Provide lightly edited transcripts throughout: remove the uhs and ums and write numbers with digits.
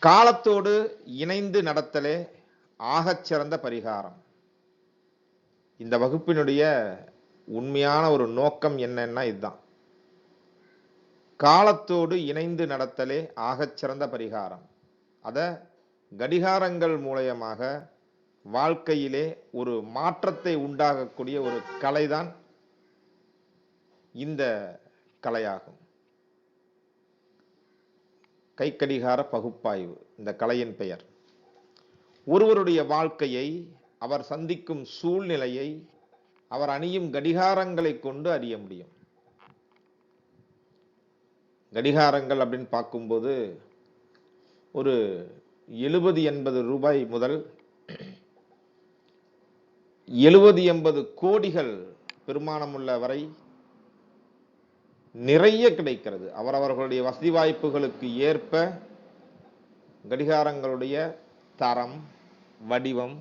காலத்தோடு இணைந்து நடத்தலே ஆகச் சிறந்த பரிகாரம். இந்த வகுப்பினுடைய உண்மையான ஒரு நோக்கம் என்னன்னா இதுதான். காலத்தோடு இணைந்து நடத்தலே ஆகச் சிறந்த பரிகாரம். அத கடிகாரங்கள் மூலயமாக வாழ்க்கையிலே ஒரு மாற்றத்தை உண்டாகக்கூடிய ஒரு கலைதான் இந்த கலையாகும். கைக்கடிகார பகுப்பாய்வு இந்த கலையின் பெயர். ஒருவருடைய வாழ்க்கையை, அவர் சந்திக்கும் சூழ்நிலையை அவர் அணியும் கடிகாரங்களை கொண்டு அறிய முடியும். கடிகாரங்கள் அப்படின்னு பார்க்கும்போது ஒரு 70-80 ரூபாய் முதல் 70-80 கோடிகள் பெருமானமுள்ள வரை நிறைய கிடைக்கிறது. அவரவர்களுடைய வசதி வாய்ப்புகளுக்கு ஏற்ப கடிகாரங்களுடைய தரம், வடிவம்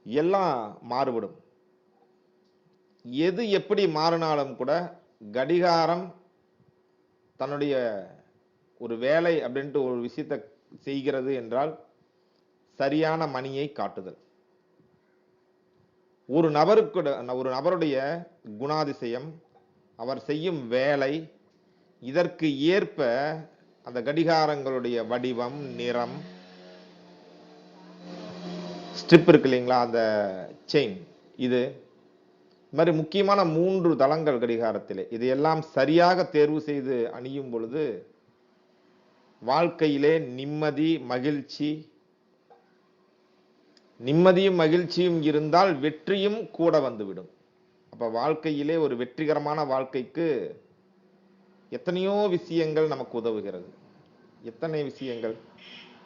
எல்லாம் மாறுபடும். எது எப்படி மாறினாலும் கூட கடிகாரம் தன்னுடைய ஒரு வேலை அப்படின்ட்டு ஒரு விஷயத்தை செய்கிறது என்றால் சரியான மணியை காட்டுதல். ஒரு நபருடைய குணாதிசயம், அவர் செய்யும் வேலை, இதற்கு ஏற்ப அந்த கடிகாரங்களுடைய வடிவம், நிறம், ஸ்ட்ரிப் இருக்கு இல்லைங்களா, அந்த செயின், இது மாதிரி முக்கியமான 3 தளங்கள் கடிகாரத்திலே. இதையெல்லாம் சரியாக தேர்வு செய்து அணியும் பொழுது வாழ்க்கையிலே நிம்மதியும் மகிழ்ச்சியும் இருந்தால் வெற்றியும் கூட வந்துவிடும். அப்ப வாழ்க்கையிலே ஒரு வெற்றிகரமான வாழ்க்கைக்கு எத்தனையோ விஷயங்கள் நமக்கு உதவுகிறது. எத்தனை விஷயங்கள்!